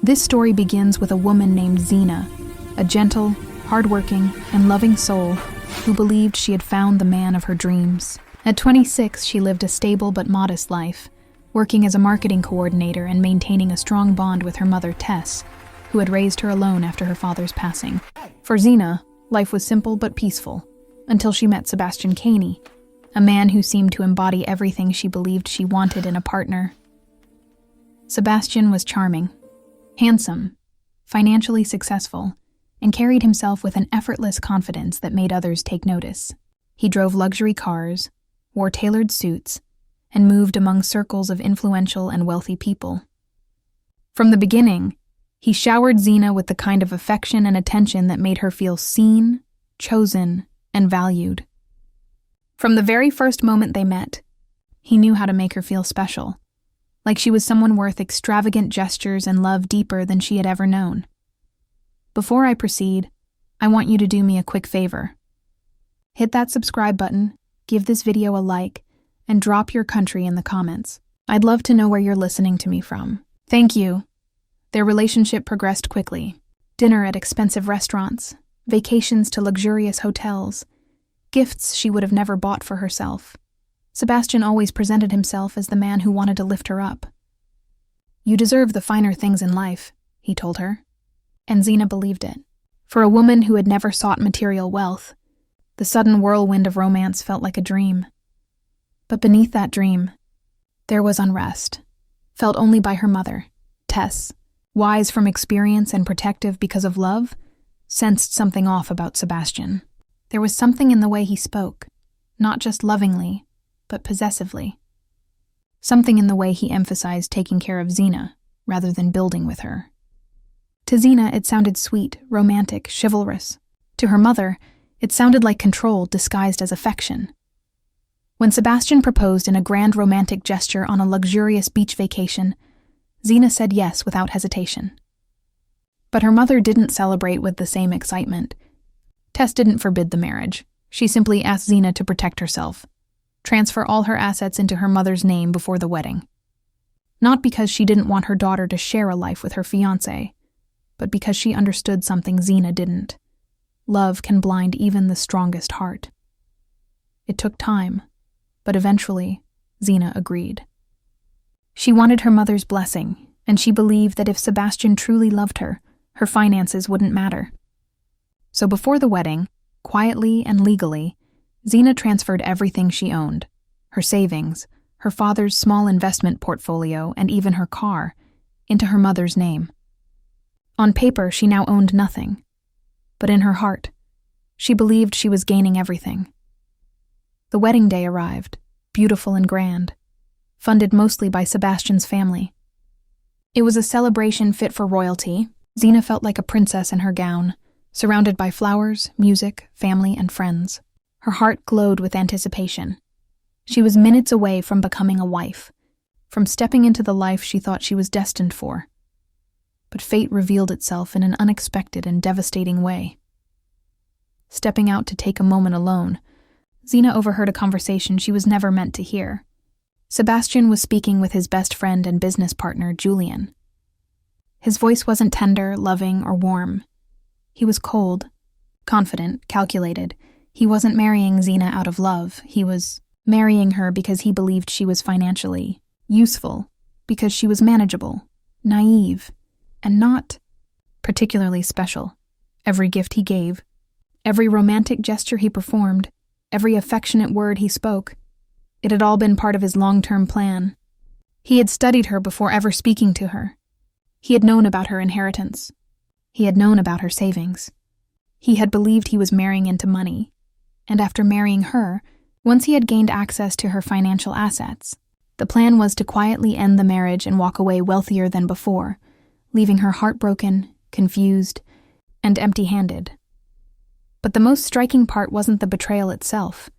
This story begins with a woman named Zena, a gentle, hardworking, and loving soul who believed she had found the man of her dreams. At 26, she lived a stable but modest life, working as a marketing coordinator and maintaining a strong bond with her mother, Tess, who had raised her alone after her father's passing. For Zena, life was simple but peaceful, until she met Sebastian, a man who seemed to embody everything she believed she wanted in a partner. Sebastian was charming, handsome, financially successful, and carried himself with an effortless confidence that made others take notice. He drove luxury cars, wore tailored suits, and moved among circles of influential and wealthy people. From the beginning, he showered Zena with the kind of affection and attention that made her feel seen, chosen, and valued. From the very first moment they met, he knew how to make her feel special, like she was someone worth extravagant gestures and love deeper than she had ever known. Before I proceed, I want you to do me a quick favor. Hit that subscribe button, give this video a like, and drop your country in the comments. I'd love to know where you're listening to me from. Thank you. Their relationship progressed quickly. Dinner at expensive restaurants, vacations to luxurious hotels, gifts she would have never bought for herself. Sebastian always presented himself as the man who wanted to lift her up. "You deserve the finer things in life," he told her. And Zena believed it. For a woman who had never sought material wealth, the sudden whirlwind of romance felt like a dream. But beneath that dream, there was unrest, felt only by her mother. Tess, wise from experience and protective because of love, sensed something off about Sebastian. There was something in the way he spoke, not just lovingly, but possessively. Something in the way he emphasized taking care of Zena, rather than building with her. To Zena, it sounded sweet, romantic, chivalrous. To her mother, it sounded like control disguised as affection. When Sebastian proposed in a grand romantic gesture on a luxurious beach vacation, Zena said yes without hesitation. But her mother didn't celebrate with the same excitement. Tess didn't forbid the marriage. She simply asked Zena to protect herself, transfer all her assets into her mother's name before the wedding. Not because she didn't want her daughter to share a life with her fiancé, but because she understood something Zena didn't. Love can blind even the strongest heart. It took time, but eventually, Zena agreed. She wanted her mother's blessing, and she believed that if Sebastian truly loved her, her finances wouldn't matter. So before the wedding, quietly and legally, Zena transferred everything she owned, her savings, her father's small investment portfolio, and even her car, into her mother's name. On paper, she now owned nothing, but in her heart, she believed she was gaining everything. The wedding day arrived, beautiful and grand, funded mostly by Sebastian's family. It was a celebration fit for royalty. Zena felt like a princess in her gown, surrounded by flowers, music, family, and friends. Her heart glowed with anticipation. She was minutes away from becoming a wife, from stepping into the life she thought she was destined for. But fate revealed itself in an unexpected and devastating way. Stepping out to take a moment alone, Zena overheard a conversation she was never meant to hear. Sebastian was speaking with his best friend and business partner, Julian. His voice wasn't tender, loving, or warm. He was cold, confident, calculated. He wasn't marrying Zena out of love. He was marrying her because he believed she was financially useful, because she was manageable, naive, and not particularly special. Every gift he gave, every romantic gesture he performed, every affectionate word he spoke, it had all been part of his long-term plan. He had studied her before ever speaking to her. He had known about her inheritance. He had known about her savings. He had believed he was marrying into money. And after marrying her, once he had gained access to her financial assets, the plan was to quietly end the marriage and walk away wealthier than before, leaving her heartbroken, confused, and empty-handed. But the most striking part wasn't the betrayal itself.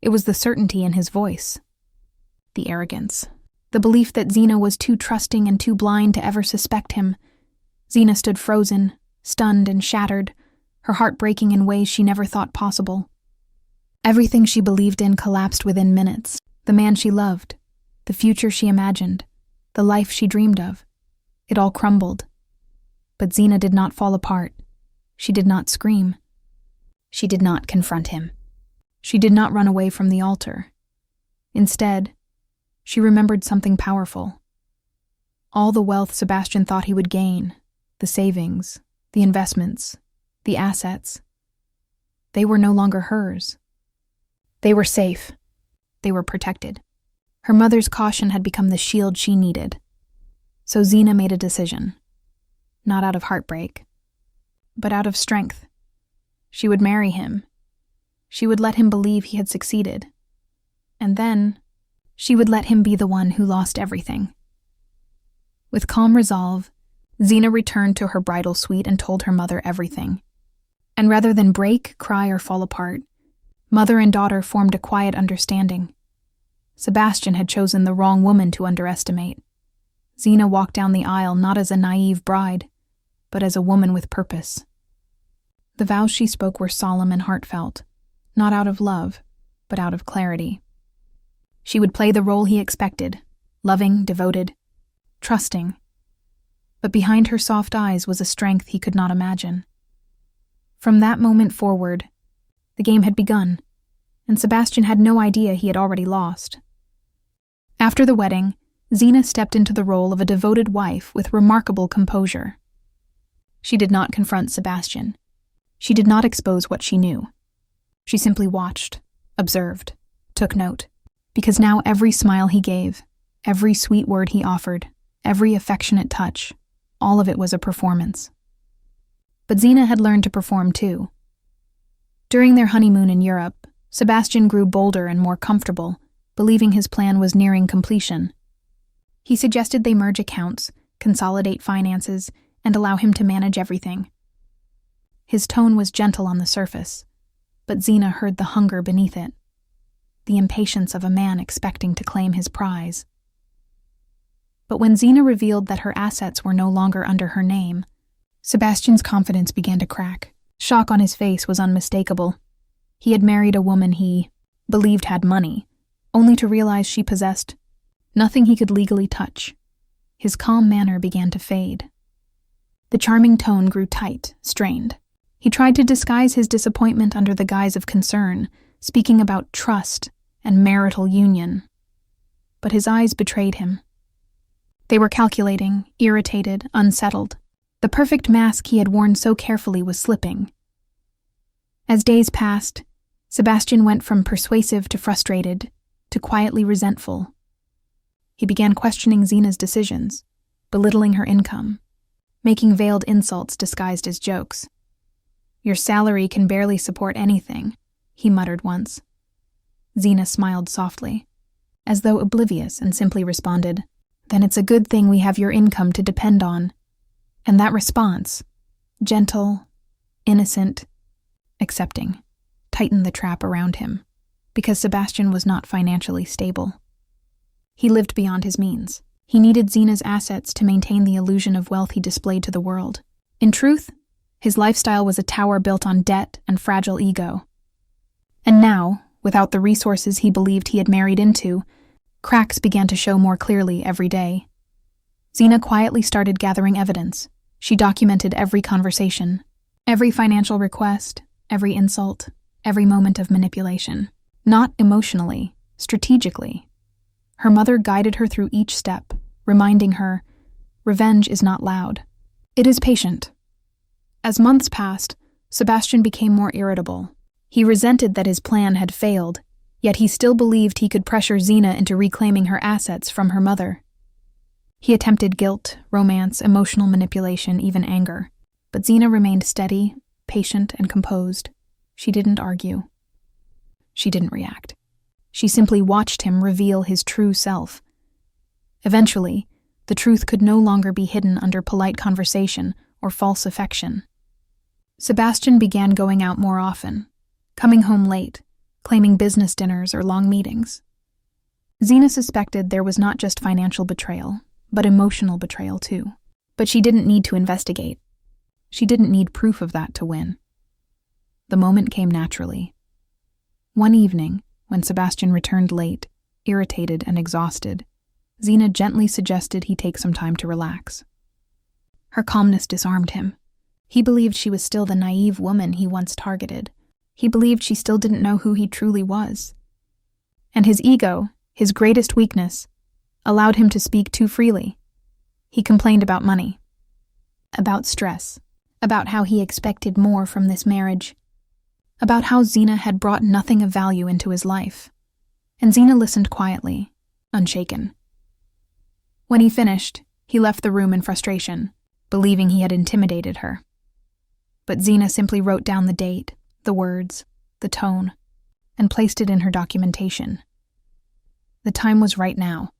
It was the certainty in his voice. The arrogance. The belief that Zena was too trusting and too blind to ever suspect him. Zena stood frozen, stunned and shattered, her heart breaking in ways she never thought possible. Everything she believed in collapsed within minutes. The man she loved, the future she imagined, the life she dreamed of. It all crumbled, But Zena did not fall apart. She did not scream. She did not confront him. She did not run away from the altar. Instead, she remembered something powerful. All the wealth Sebastian thought he would gain, the savings, the investments, the assets, they were no longer hers. They were safe. They were protected. Her mother's caution had become the shield she needed. So Zena made a decision. Not out of heartbreak, but out of strength. She would marry him. She would let him believe he had succeeded. And then, she would let him be the one who lost everything. With calm resolve, Zena returned to her bridal suite and told her mother everything. And rather than break, cry, or fall apart, mother and daughter formed a quiet understanding. Sebastian had chosen the wrong woman to underestimate. Zena walked down the aisle not as a naive bride, but as a woman with purpose. The vows she spoke were solemn and heartfelt, not out of love, but out of clarity. She would play the role he expected, loving, devoted, trusting. But behind her soft eyes was a strength he could not imagine. From that moment forward, the game had begun, and Sebastian had no idea he had already lost. After the wedding, Zena stepped into the role of a devoted wife with remarkable composure. She did not confront Sebastian. She did not expose what she knew. She simply watched, observed, took note, because now every smile he gave, every sweet word he offered, every affectionate touch, all of it was a performance. But Zena had learned to perform too. During their honeymoon in Europe, Sebastian grew bolder and more comfortable, believing his plan was nearing completion. He suggested they merge accounts, consolidate finances, and allow him to manage everything. His tone was gentle on the surface, but Zena heard the hunger beneath it, the impatience of a man expecting to claim his prize. But when Zena revealed that her assets were no longer under her name, Sebastian's confidence began to crack. Shock on his face was unmistakable. He had married a woman he believed had money, only to realize she possessed nothing he could legally touch. His calm manner began to fade. The charming tone grew tight, strained. He tried to disguise his disappointment under the guise of concern, speaking about trust and marital union. But his eyes betrayed him. They were calculating, irritated, unsettled. The perfect mask he had worn so carefully was slipping. As days passed, Sebastian went from persuasive to frustrated, to quietly resentful. He began questioning Zena's decisions, belittling her income, making veiled insults disguised as jokes. "Your salary can barely support anything," he muttered once. Zena smiled softly, as though oblivious, and simply responded, "Then it's a good thing we have your income to depend on." And that response, gentle, innocent, accepting, tightened the trap around him, because Sebastian was not financially stable. He lived beyond his means. He needed Zena's assets to maintain the illusion of wealth he displayed to the world. In truth, his lifestyle was a tower built on debt and fragile ego. And now, without the resources he believed he had married into, cracks began to show more clearly every day. Zena quietly started gathering evidence. She documented every conversation, every financial request, every insult, every moment of manipulation. Not emotionally, strategically. Her mother guided her through each step, reminding her, revenge is not loud. It is patient. As months passed, Sebastian became more irritable. He resented that his plan had failed, yet he still believed he could pressure Zena into reclaiming her assets from her mother. He attempted guilt, romance, emotional manipulation, even anger. But Zena remained steady, patient, and composed. She didn't argue. She didn't react. She simply watched him reveal his true self. Eventually, the truth could no longer be hidden under polite conversation or false affection. Sebastian began going out more often, coming home late, claiming business dinners or long meetings. Zena suspected there was not just financial betrayal, but emotional betrayal too. But she didn't need to investigate. She didn't need proof of that to win. The moment came naturally. One evening, when Sebastian returned late, irritated and exhausted, Zena gently suggested he take some time to relax. Her calmness disarmed him. He believed she was still the naive woman he once targeted. He believed she still didn't know who he truly was. And his ego, his greatest weakness, allowed him to speak too freely. He complained about money, about stress, about how he expected more from this marriage, about how Zena had brought nothing of value into his life. And Zena listened quietly, unshaken. When he finished, he left the room in frustration, believing he had intimidated her. But Zena simply wrote down the date, the words, the tone, and placed it in her documentation. The time was right now.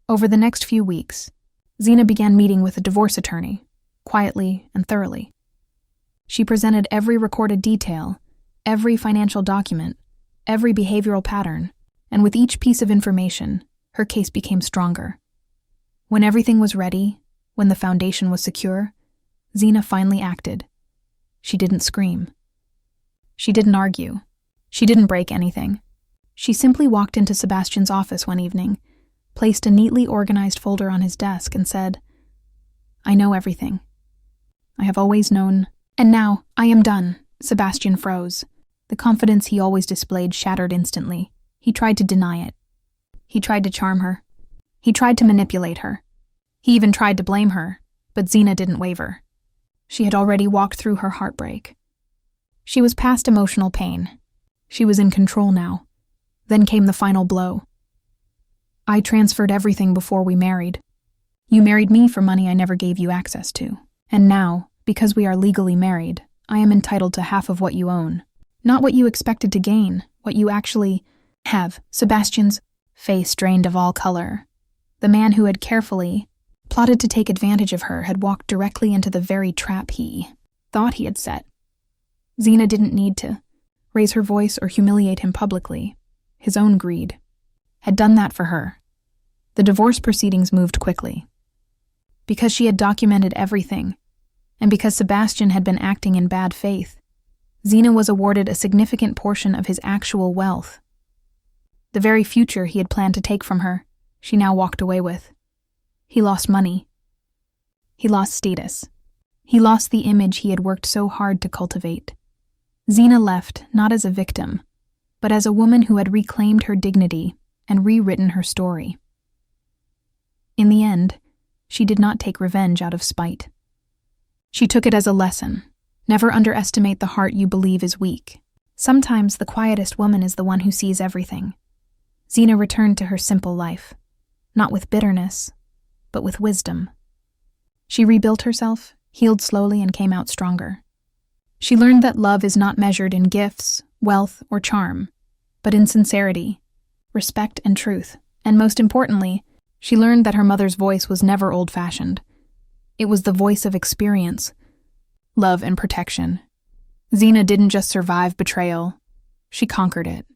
Over the next few weeks, Zena began meeting with a divorce attorney, quietly and thoroughly. She presented every recorded detail, every financial document, every behavioral pattern, and with each piece of information, her case became stronger. When everything was ready, when the foundation was secure, Zena finally acted. She didn't scream. She didn't argue. She didn't break anything. She simply walked into Sebastian's office one evening, placed a neatly organized folder on his desk, and said, "I know everything. I have always known, and now I am done." Sebastian froze. The confidence he always displayed shattered instantly. He tried to deny it. He tried to charm her. He tried to manipulate her. He even tried to blame her, but Zena didn't waver. She had already walked through her heartbreak. She was past emotional pain. She was in control now. Then came the final blow. "I transferred everything before we married. You married me for money I never gave you access to. And now, because we are legally married, I am entitled to half of what you own. Not what you expected to gain, what you actually have." Sebastian's face drained of all color. The man who had carefully plotted to take advantage of her had walked directly into the very trap he thought he had set. Zena didn't need to raise her voice or humiliate him publicly. His own greed had done that for her. The divorce proceedings moved quickly. Because she had documented everything, and because Sebastian had been acting in bad faith, Zena was awarded a significant portion of his actual wealth. The very future he had planned to take from her, she now walked away with. He lost money. He lost status. He lost the image he had worked so hard to cultivate. Zena left not as a victim, but as a woman who had reclaimed her dignity and rewritten her story. In the end, she did not take revenge out of spite. She took it as a lesson. Never underestimate the heart you believe is weak. Sometimes the quietest woman is the one who sees everything. Zena returned to her simple life, not with bitterness, but with wisdom. She rebuilt herself, healed slowly, and came out stronger. She learned that love is not measured in gifts, wealth, or charm, but in sincerity, respect, and truth. And most importantly, she learned that her mother's voice was never old-fashioned. It was the voice of experience, love, and protection. Zena didn't just survive betrayal, she conquered it.